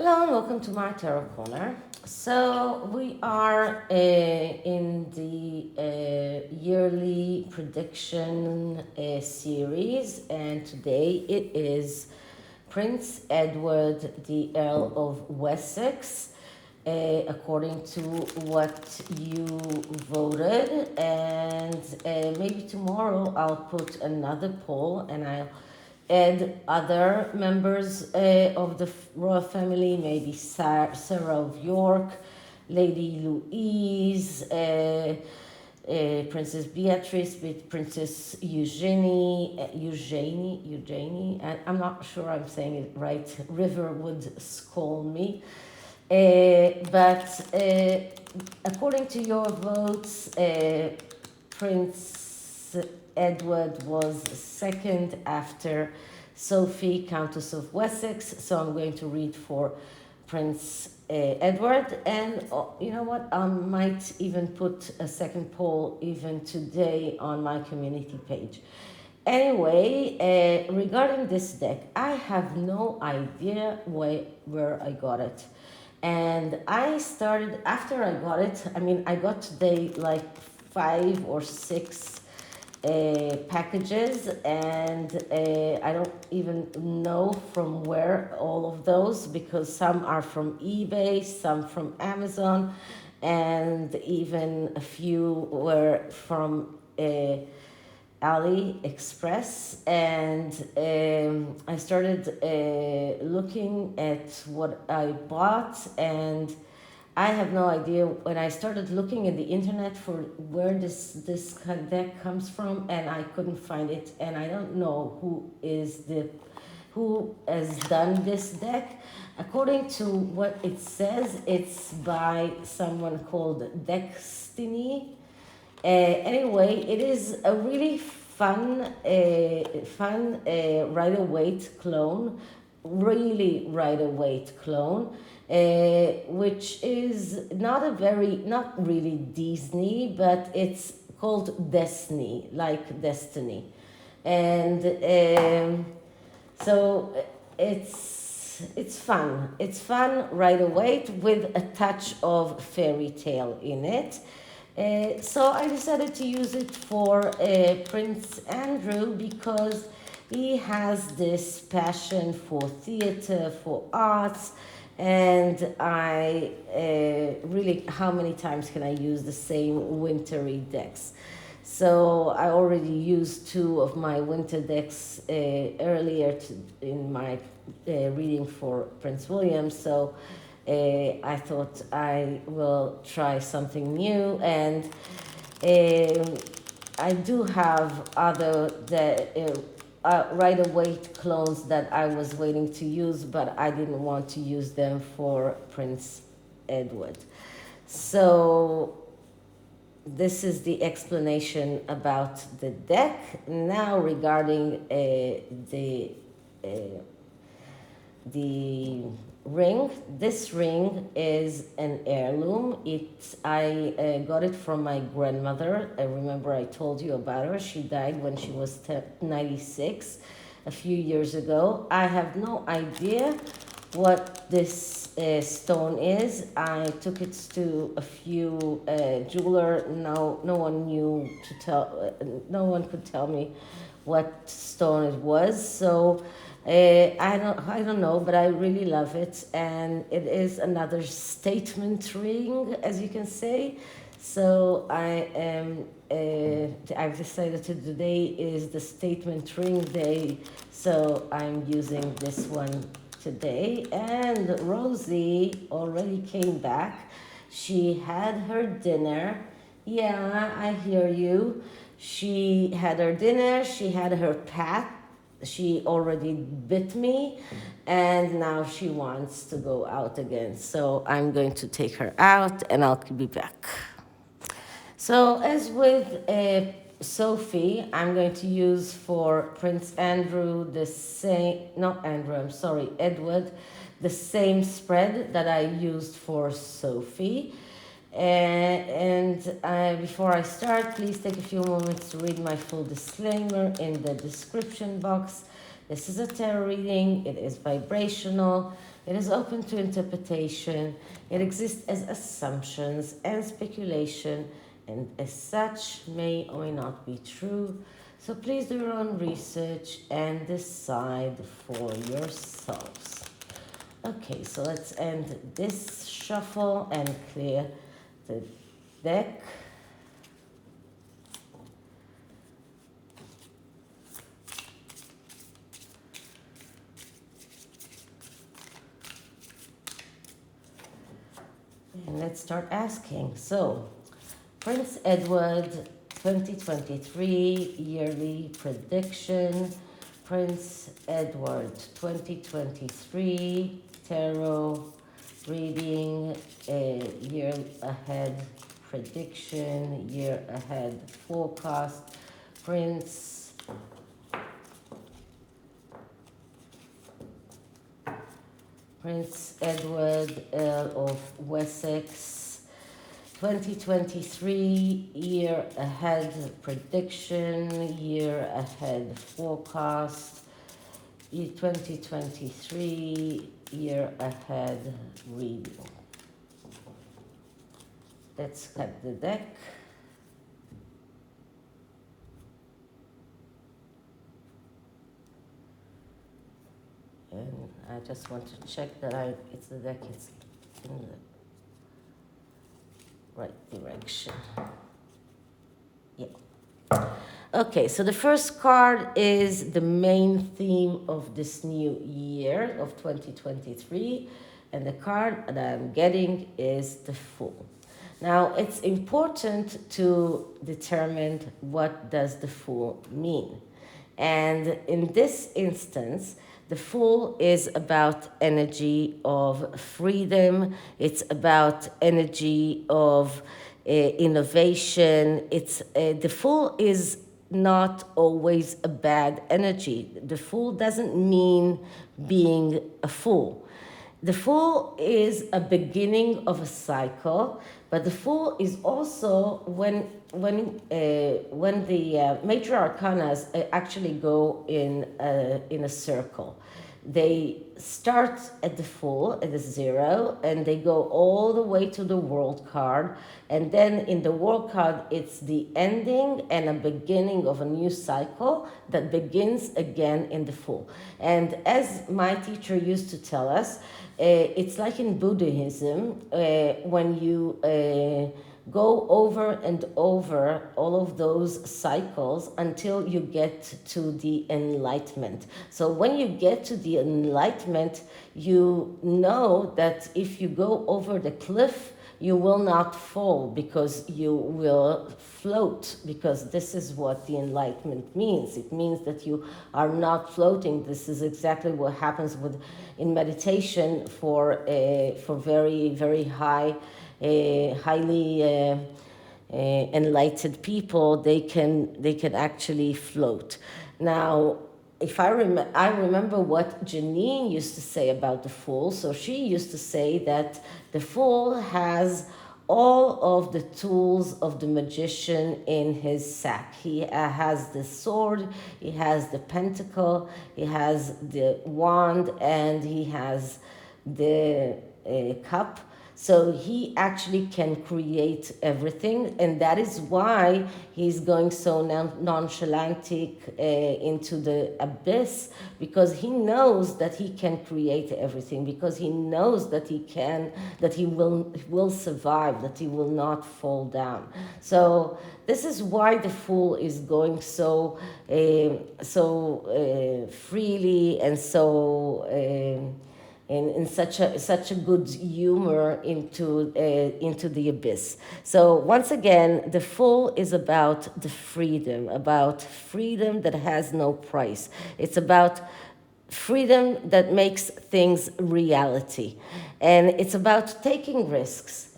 Hello and welcome to my Tarot Corner. So we are in the yearly prediction series, and today it is Prince Edward, the Earl of Wessex, according to what you voted. And maybe tomorrow I'll put another poll and I'll add other members of the royal family, maybe Sarah of York, Lady Louise, Princess Beatrice, Princess Eugenie. I'm not sure I'm saying it right. River would scold me. But according to your votes, Prince Edward was second after Sophie, Countess of Wessex. So I'm going to read for Prince Edward. And you know what? I might even put a second poll even today on my community page. Anyway, regarding this deck, I have no idea where I got it. And I started, after I got it, I got today like 5 or 6 packages, and I don't even know from where all of those, because some are from eBay, some from Amazon, and even a few were from AliExpress. And I started looking at what I bought, and I have no idea. When I started looking at the internet for where this deck comes from, and I couldn't find it, and I don't know who has done this deck. According to what it says, it's by someone called DESNEY. Anyway, it is a really fun Rider-Waite clone, really Rider-Waite clone. Which is not really Disney, but it's called DESNEY, like Destiny. And so it's fun. It's fun Rider-Waite with a touch of fairy tale in it. So I decided to use it for Prince Andrew, because he has this passion for theater, for arts. And I really, how many times can I use the same wintry decks? So I already used 2 of my winter decks earlier in my reading for Prince William. So I thought I will try something new. And I do have other Rider-Waite clones that I was waiting to use, but I didn't want to use them for Prince Edward. So this is the explanation about the deck. Now regarding the ring. This ring is an heirloom. I got it from my grandmother. I remember I told you about her. She died when she was 96, a few years ago. I have no idea what this stone is. I took it to a few jeweler. No one knew to tell. No one could tell me what stone it was. So I don't know, but I really love it, and it is another statement ring, as you can say. So I've decided that today is the statement ring day, so I'm using this one today. And Rosie already came back. She had her dinner. Yeah, I hear you. She had her dinner. She had her pat. She already bit me, and now she wants to go out again. So I'm going to take her out, and I'll be back. So as with Sophie, I'm going to use for Prince Andrew Edward, the same spread that I used for Sophie. Before I start, please take a few moments to read my full disclaimer in the description box. This is a tarot reading. It is vibrational. It is open to interpretation. It exists as assumptions and speculation, and as such may or may not be true. So please do your own research and decide for yourselves. Okay, so let's end this shuffle and clear the deck. And let's start asking. So, Prince Edward 2023 yearly prediction. Prince Edward 2023 tarot reading, year ahead prediction, year ahead forecast. Prince Edward, Earl of Wessex, 2023 year ahead prediction, year ahead forecast, 2023 year ahead reading. Let's cut the deck. And I just want to check that it's the deck is in the right direction. Yeah. Okay, so the first card is the main theme of this new year of 2023, and the card that I'm getting is the Fool. Now, it's important to determine what does the Fool mean. And in this instance, the Fool is about energy of freedom. It's about energy of innovation. The Fool is not always a bad energy. The Fool doesn't mean being a fool. The Fool is a beginning of a cycle, but the Fool is also when the major arcanas actually go in a circle. They start at the Fool, at the 0, and they go all the way to the World card. And then in the World card, it's the ending and a beginning of a new cycle that begins again in the Fool. And as my teacher used to tell us, it's like in Buddhism, when you go over and over all of those cycles until you get to the enlightenment. So when you get to the enlightenment, you know that if you go over the cliff, you will not fall because you will float, because this is what the enlightenment means. It means that you are not floating. This is exactly what happens in meditation for very, very highly enlightened people. They can actually float. Now, if I remember what Janine used to say about the Fool. So she used to say that the Fool has all of the tools of the magician in his sack. He has the sword, he has the pentacle, he has the wand, and he has the cup. So he actually can create everything, and that is why he's going so nonchalantic into the abyss, because he knows that he can create everything, because he knows that he will survive, that he will not fall down. So this is why the Fool is going so freely and so in such a good humor into the abyss. So once again, the Fool is about the freedom that has no price. It's about freedom that makes things reality, and it's about taking risks.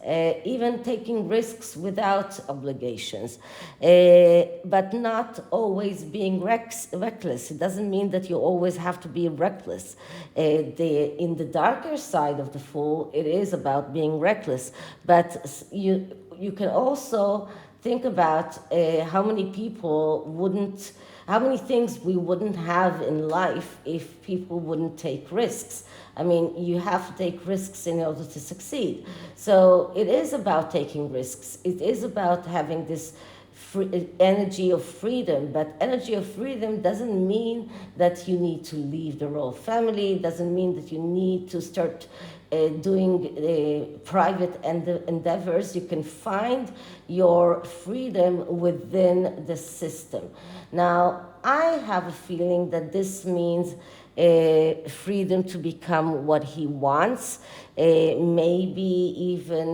Even taking risks without obligations, but not always being reckless. It doesn't mean that you always have to be reckless. In the darker side of the Fool, it is about being reckless, but you can also think about how many people wouldn't, how many things we wouldn't have in life if people wouldn't take risks. I mean, you have to take risks in order to succeed. So it is about taking risks. It is about having this energy of freedom. But energy of freedom doesn't mean that you need to leave the royal family. It doesn't mean that you need to start doing private endeavors. You can find your freedom within the system. Now, I have a feeling that this means freedom to become what he wants, maybe even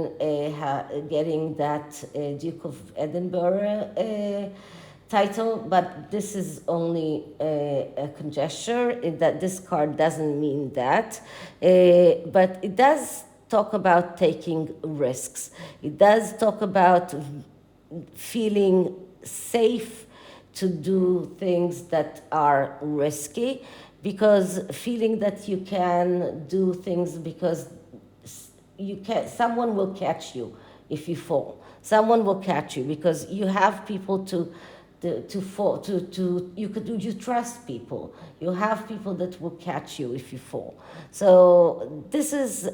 getting that Duke of Edinburgh title, but this is only a conjecture, that this card doesn't mean that, but it does talk about taking risks. It does talk about feeling safe to do things that are risky, because feeling that you can do things because you can, someone will catch you if you fall. Someone will catch you because you have people to fall to you trust people. You have people that will catch you if you fall. So this is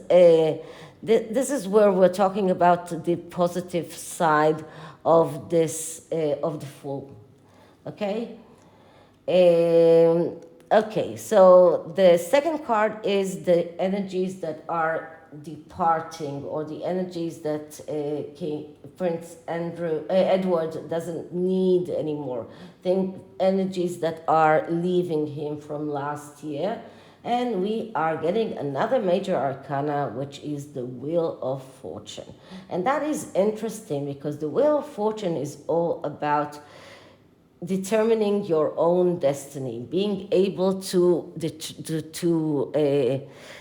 where we're talking about the positive side of this of the fall. Okay. Okay, so the second card is the energies that are departing, or the energies that Prince Edward doesn't need anymore. Think energies that are leaving him from last year. And we are getting another major arcana, which is the Wheel of Fortune. And that is interesting because the Wheel of Fortune is all about determining your own destiny, being able to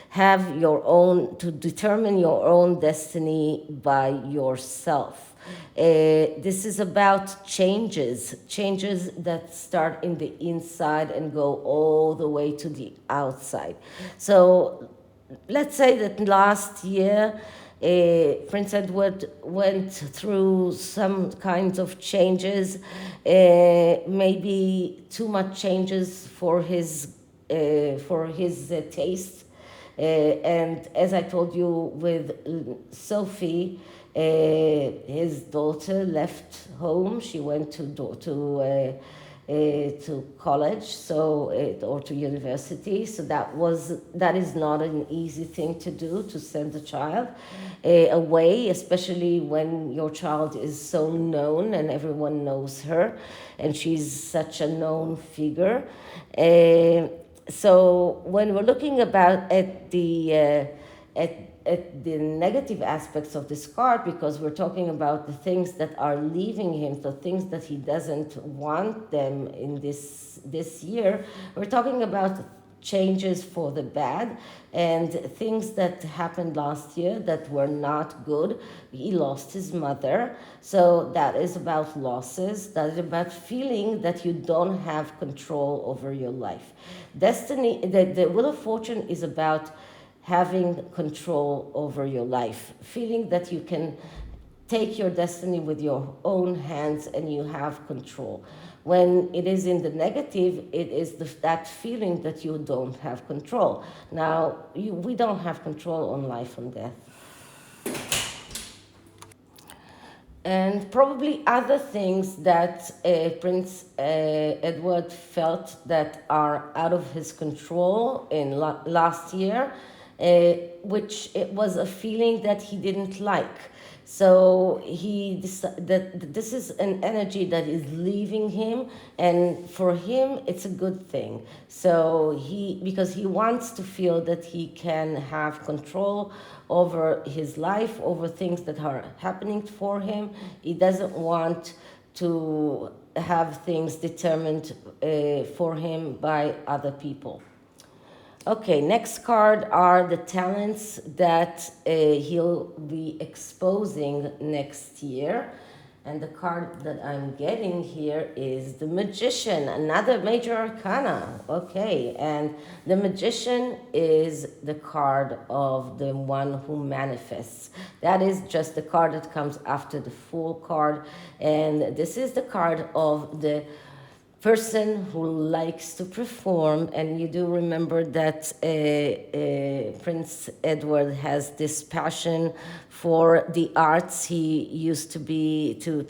have your own, to determine your own destiny by yourself. This is about changes that start in the inside and go all the way to the outside. So let's say that last year, Prince Edward went through some kinds of changes, maybe too much changes for his taste. And as I told you with Sophie, his daughter left home. She went to college, so or to university. So that is not an easy thing to do, to send a child away, especially when your child is so known and everyone knows her, and she's such a known figure. So when we're looking at the negative aspects of this card, because we're talking about the things that are leaving him, the things that he doesn't want them in this year, we're talking about changes for the bad and things that happened last year that were not good. He lost his mother, so that is about losses. That is about feeling that you don't have control over your life. Destiny, the Wheel of Fortune is about having control over your life, feeling that you can take your destiny with your own hands and you have control. When it is in the negative, it is that feeling that you don't have control. Now, we don't have control on life and death. And probably other things that Prince Edward felt that are out of his control in last year, which it was a feeling that he didn't like. So he decided that this is an energy that is leaving him, and for him it's a good thing. So because he wants to feel that he can have control over his life, over things that are happening for him. He doesn't want to have things determined for him by other people. Okay, next card are the talents that he'll be exposing next year. And the card that I'm getting here is the Magician, another major arcana. Okay, and the Magician is the card of the one who manifests. That is just the card that comes after the Fool card. And this is the card of the person who likes to perform, and you do remember that Prince Edward has this passion for the arts. He used to be to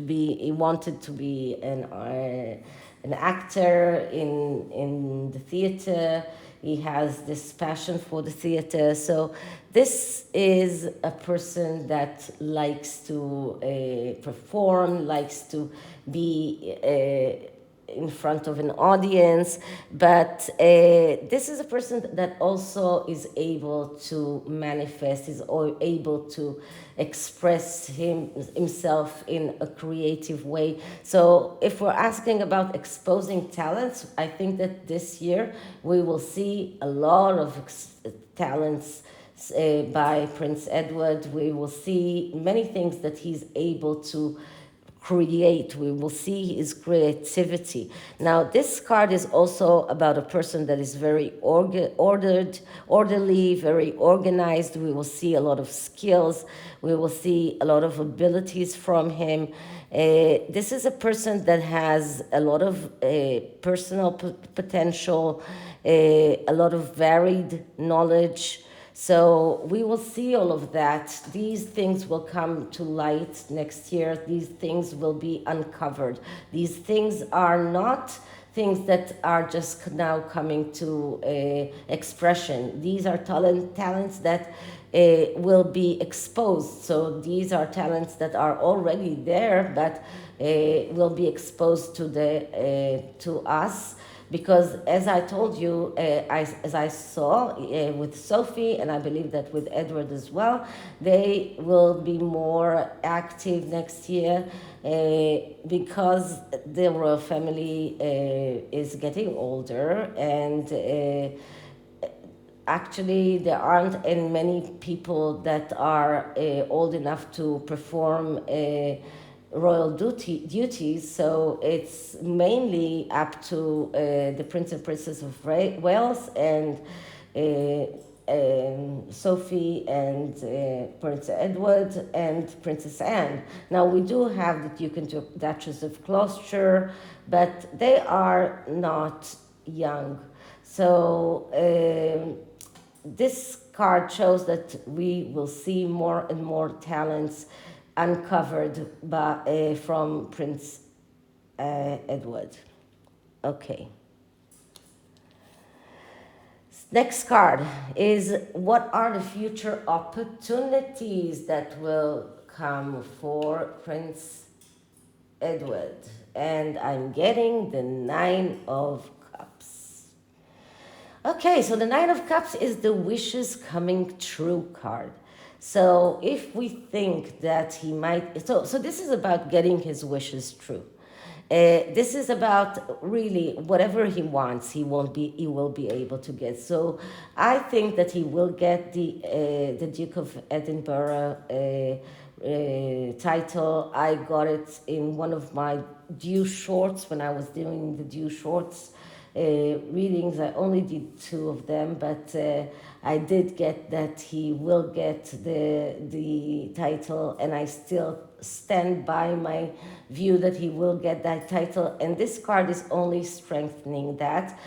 be. He wanted to be an actor in the theater. He has this passion for the theater. So this is a person that likes to perform, likes to be in front of an audience, but this is a person that also is able to manifest, is able to express himself in a creative way. So if we're asking about exposing talents, I think that this year we will see a lot of talents by Prince Edward. We will see many things that he's able to create. We will see his creativity. Now, this card is also about a person that is very orderly, very organized. We will see a lot of skills. We will see a lot of abilities from him. This is a person that has a lot of personal potential, a lot of varied knowledge. So we will see all of that. These things will come to light next year. These things will be uncovered. These things are not things that are just now coming to expression. These are talents that will be exposed. So these are talents that are already there, but will be exposed to us. Because as I told you, as I saw with Sophie, and I believe that with Edward as well, they will be more active next year because the royal family is getting older, and actually there aren't many people that are old enough to perform royal duties, so it's mainly up to the Prince and Princess of Wales and Sophie and Prince Edward and Princess Anne. Now we do have the Duke and Duchess of Gloucester, but they are not young. So this card shows that we will see more and more talents uncovered from Prince Edward. Okay. Next card is what are the future opportunities that will come for Prince Edward? And I'm getting the Nine of Cups. Okay, so the Nine of Cups is the wishes coming true card. So if we think that he might, so this is about getting his wishes true. This is about really whatever he wants, he will be able to get. So I think that he will get the Duke of Edinburgh title. I got it in one of my Dew shorts when I was doing the Dew shorts readings. I only did 2 of them, but I did get that he will get the title, and I still stand by my view that he will get that title. And this card is only strengthening that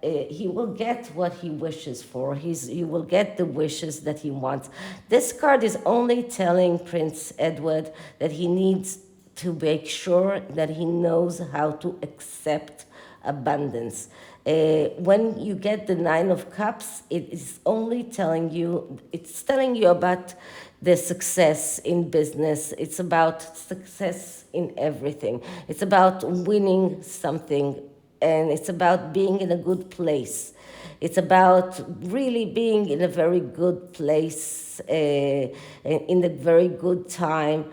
he will get what he wishes for. He will get the wishes that he wants. This card is only telling Prince Edward that he needs to make sure that he knows how to accept abundance. When you get the Nine of Cups, it is only telling you about the success in business. It's about success in everything. It's about winning something, and it's about being in a good place. It's about really being in a very good place, in a very good time.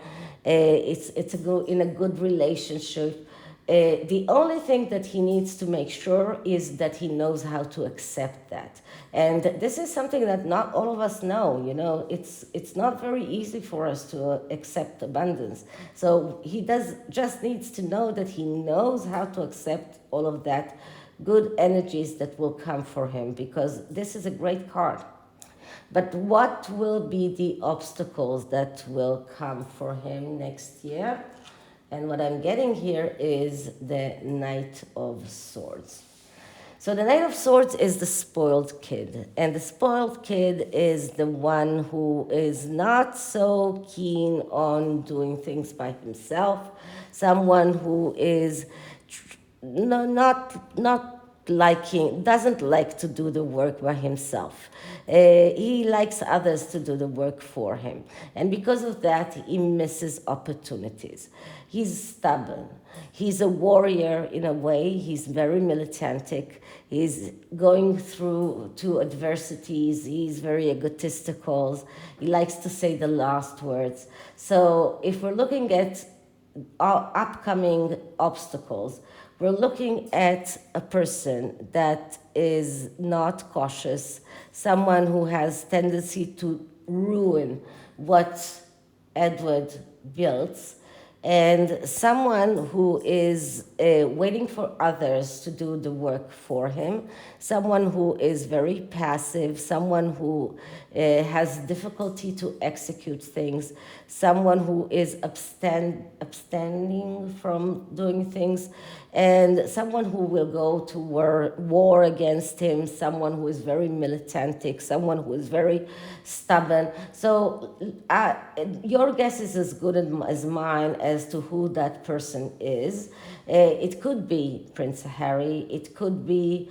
It's in a good relationship. The only thing that he needs to make sure is that he knows how to accept that. And this is something that not all of us know. You know, it's not very easy for us to accept abundance. So he just needs to know that he knows how to accept all of that good energies that will come for him, because this is a great card. But what will be the obstacles that will come for him next year? And what I'm getting here is the Knight of Swords. So the Knight of Swords is the spoiled kid. And the spoiled kid is the one who is not so keen on doing things by himself. Someone who is not liking, doesn't like to do the work by himself. He likes others to do the work for him. And because of that, he misses opportunities. He's stubborn. He's a warrior in a way. He's very militantic. He's going through to adversities. He's very egotistical. He likes to say the last words. So if we're looking at our upcoming obstacles, we're looking at a person that is not cautious, someone who has tendency to ruin what Edward builds, and someone who is waiting for others to do the work for him, someone who is very passive, someone who has difficulty to execute things, someone who is abstaining from doing things, and someone who will go to war against him, someone who is very militantic, someone who is very stubborn. So your guess is as good as mine as to who that person is. It could be Prince Harry, it could be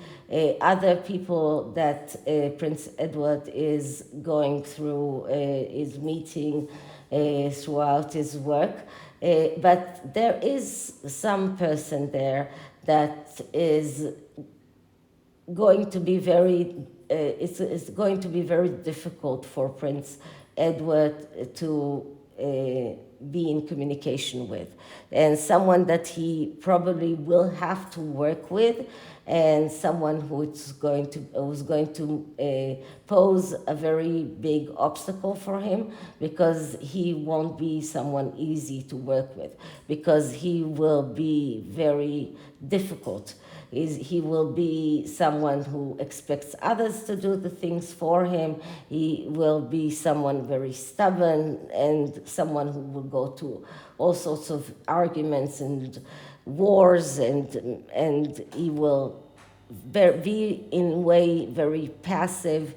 other people that Prince Edward is going through, is meeting throughout his work. But there is some person there that is going to be it's going to be very difficult for Prince Edward to be in communication with, and someone that he probably will have to work with, and someone who's going to pose a very big obstacle for him, because he won't be someone easy to work with, because he will be very difficult. He will be someone who expects others to do the things for him. He will be someone very stubborn, and someone who will go to all sorts of arguments and wars, and he will be in a way very passive,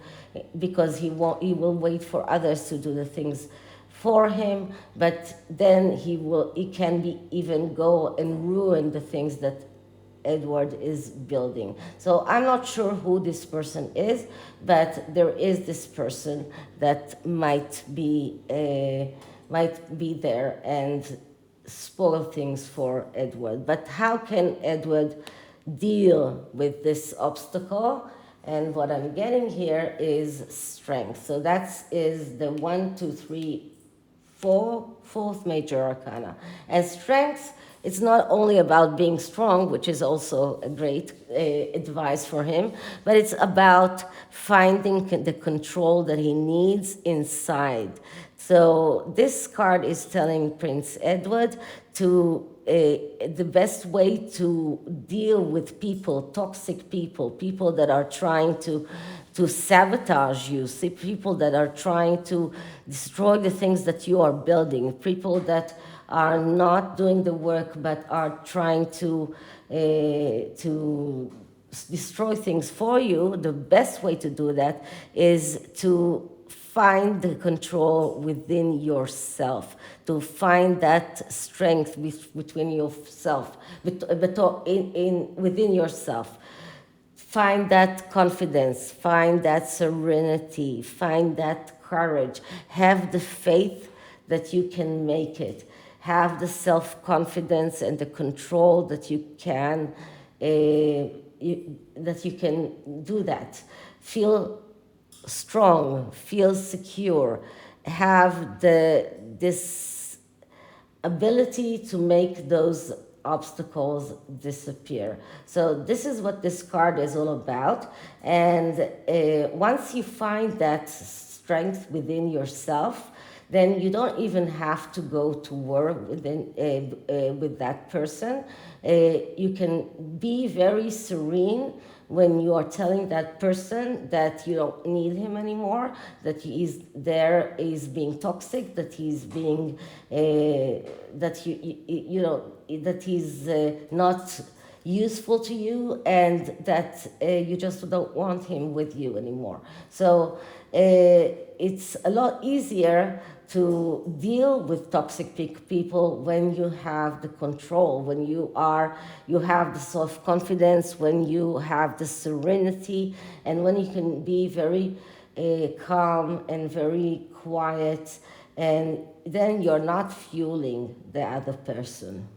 because he will wait for others to do the things for him, but then he can even go and ruin the things that Edward is building. So I'm not sure who this person is, but there is this person that might be there and spoil things for Edward. But how can Edward deal with this obstacle? And what I'm getting here is strength. So that is the 1, 2, 3, 4, fourth major arcana. And strength, it's not only about being strong, which is also a great advice for him, but it's about finding the control that he needs inside. So this card is telling Prince Edward the best way to deal with people, toxic people that are trying to sabotage you, see, people that are trying to destroy the things that you are building, people that are not doing the work but are trying to destroy things for you. The best way to do that is to find the control within yourself, to find that strength within yourself, within yourself. Find that confidence, find that serenity, find that courage. Have the faith that you can make it. Have the self-confidence and the control that you can do that. Feel strong, feel secure, have this ability to make those obstacles disappear. So this is what this card is all about. And once you find that strength within yourself, then you don't even have to go to war with that person. You can be very serene when you are telling that person that you don't need him anymore, that he is there, is being toxic, that he's being, that that he's not useful to you, and that you just don't want him with you anymore. So it's a lot easier to deal with toxic people when you have the control, when you have the self-confidence, when you have the serenity, and when you can be very calm and very quiet, and then you're not fueling the other person.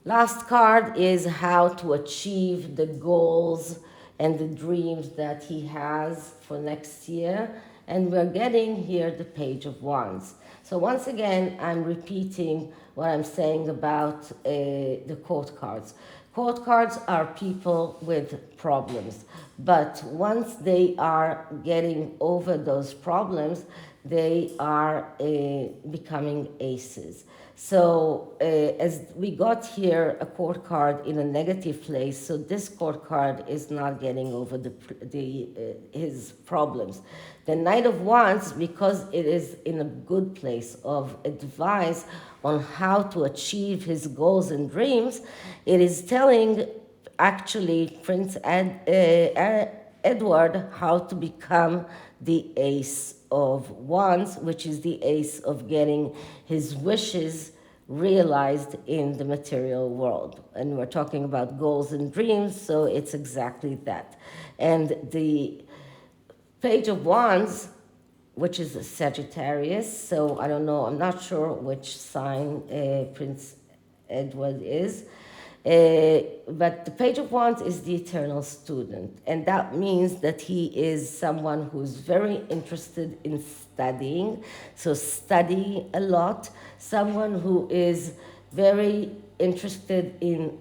Last card is how to achieve the goals and the dreams that he has for next year. And we're getting here the Page of Wands. So once again, I'm repeating what I'm saying about the court cards. Court cards are people with problems, but once they are getting over those problems, they are becoming aces. So as we got here a court card in a negative place, so this court card is not getting over his problems. The Knight of Wands, because it is in a good place of advice on how to achieve his goals and dreams, it is telling actually Prince Edward how to become the Ace of Wands, which is the ace of getting his wishes realized in the material world. And we're talking about goals and dreams, so it's exactly that. And the Page of Wands, which is a Sagittarius, so I don't know, I'm not sure which sign Prince Edward is. But the Page of Wands is the eternal student, and that means that he is someone who's very interested in studying, so study a lot, someone who is very interested in,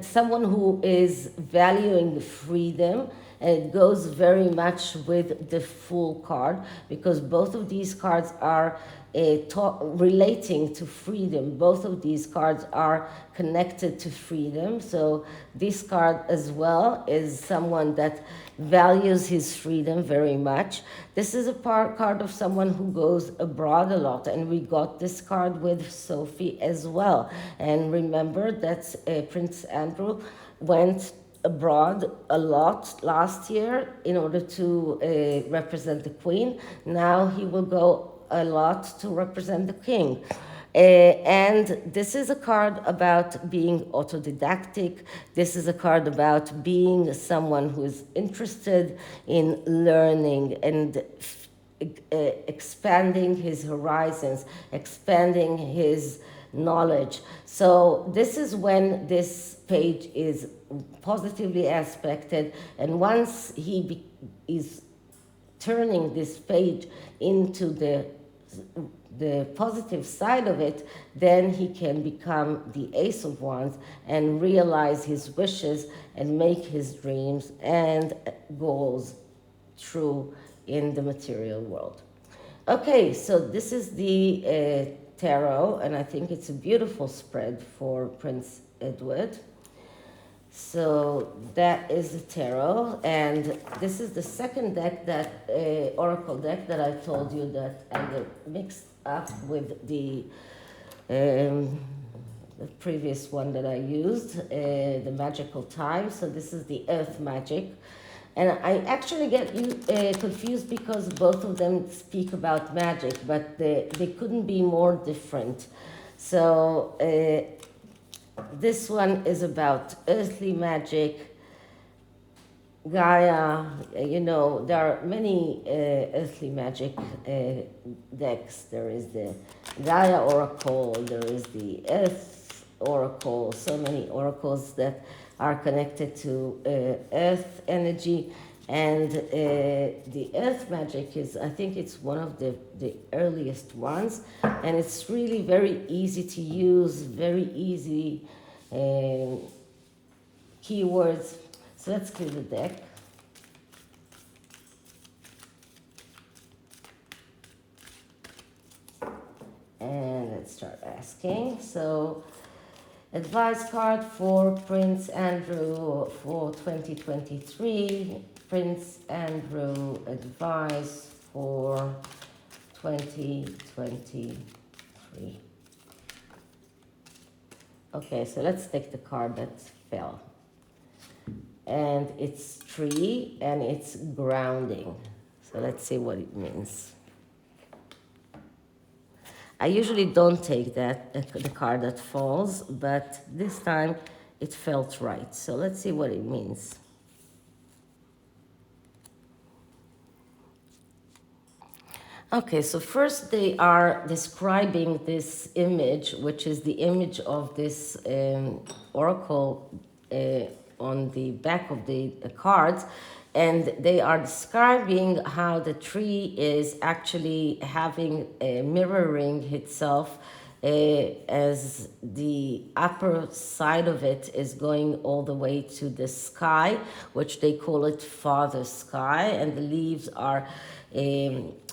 someone who is valuing freedom, and it goes very much with the Fool card, because both of these cards are relating to freedom. Both of these cards are connected to freedom. So this card as well is someone that values his freedom very much. This is a card of someone who goes abroad a lot, and we got this card with Sophie as well. And remember that Prince Andrew went abroad a lot last year in order to represent the Queen. Now he will go a lot to represent the king. And this is a card about being autodidactic. This is a card about being someone who is interested in learning and expanding his horizons, expanding his knowledge. So this is when this page is positively aspected, and once he is turning this page into the positive side of it, then he can become the Ace of Wands and realize his wishes and make his dreams and goals true in the material world. Okay, so this is the tarot, and I think it's a beautiful spread for Prince Edward. So that is the tarot, and this is the second deck, that oracle deck that I told you that I mixed up with the previous one that I used, the magical time. So this is the earth magic, and I actually get confused because both of them speak about magic, but they couldn't be more different. So this one is about earthly magic, Gaia. You know, there are many earthly magic decks. There is the Gaia Oracle, there is the Earth Oracle, so many oracles that are connected to earth energy. And the earth magic is, I think it's one of the earliest ones, and it's really very easy to use, very easy keywords. So let's clear the deck. And let's start asking. So, advice card for Prince Andrew for 2023. Prince Andrew advice for 2023. Okay, so let's take the card that fell. And it's tree and it's grounding. So let's see what it means. I usually don't take the card that falls, but this time it felt right. So let's see what it means. Okay, so first they are describing this image, which is the image of this oracle on the back of the cards. And they are describing how the tree is actually having mirroring itself as the upper side of it is going all the way to the sky, which they call it father sky, and the leaves are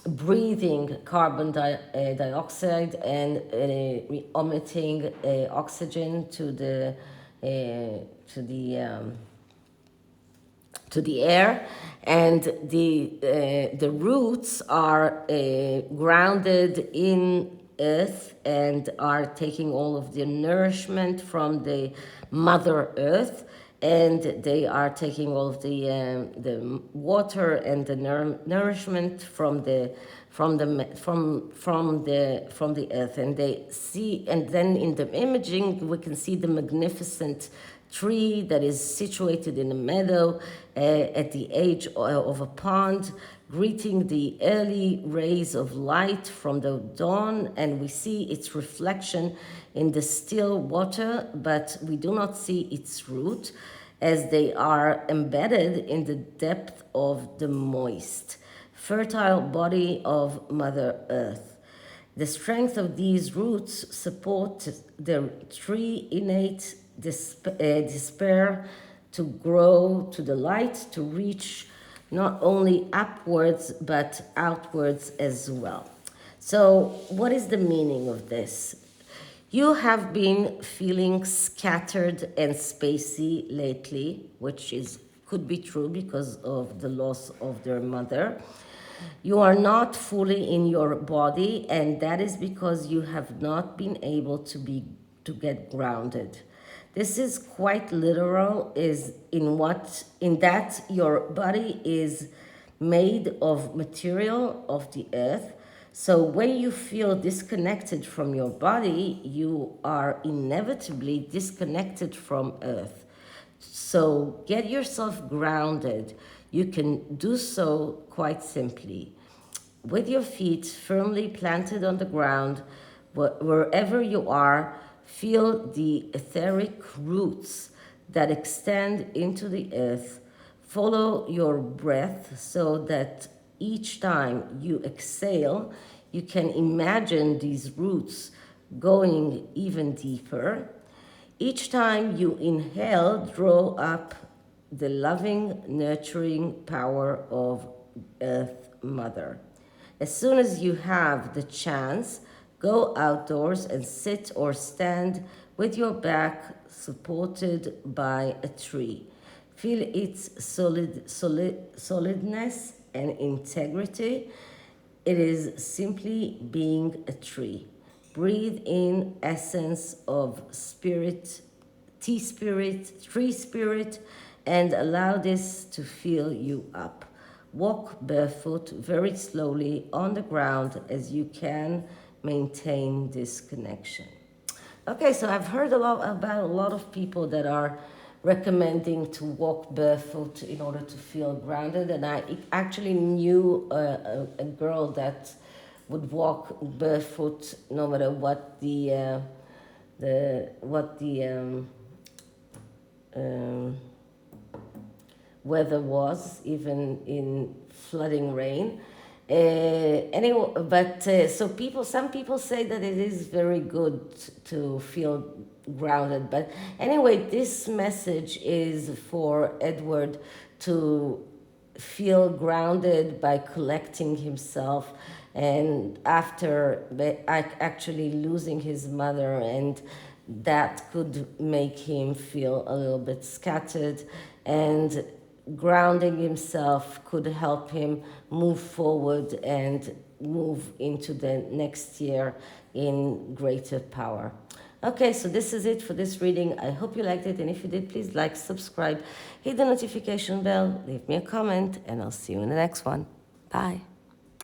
breathing carbon dioxide and emitting oxygen to the air, and the roots are grounded in earth and are taking all of the nourishment from the mother earth, and they are taking all of the water and the nourishment from the earth, and they see, and then in the imaging we can see the magnificent tree that is situated in a meadow at the edge of a pond, greeting the early rays of light from the dawn, and we see its reflection in the still water, but we do not see its root, as they are embedded in the depth of the moist, fertile body of Mother Earth. The strength of these roots support the tree innate despair to grow to the light, to reach not only upwards but outwards as well. So, what is the meaning of this? You have been feeling scattered and spacey lately, which could be true because of the loss of their mother. You are not fully in your body, and that is because you have not been able to get grounded. This is quite literal, is in that your body is made of material of the earth. So when you feel disconnected from your body, you are inevitably disconnected from earth. So get yourself grounded. You can do so quite simply. With your feet firmly planted on the ground, wherever you are, feel the etheric roots that extend into the earth. Follow your breath so that each time you exhale, you can imagine these roots going even deeper. Each time you inhale, draw up the loving, nurturing power of Earth Mother. As soon as you have the chance, go outdoors and sit or stand with your back supported by a tree. Feel its solidness and integrity. It is simply being a tree. Breathe in essence of spirit, tea spirit, tree spirit, and allow this to fill you up. Walk barefoot very slowly on the ground as you can maintain this connection. Okay, so I've heard about a lot of people that are recommending to walk barefoot in order to feel grounded, and I actually knew a girl that would walk barefoot no matter what the weather was, even in flooding rain. Anyway, but some people say that it is very good to feel grounded. But anyway, this message is for Edward to feel grounded by collecting himself, and after actually losing his mother, and that could make him feel a little bit scattered, and grounding himself could help him move forward and move into the next year in greater power. Okay, so this is it for this reading. I hope you liked it, and if you did, please like, subscribe, hit the notification bell, leave me a comment, and I'll see you in the next one. Bye.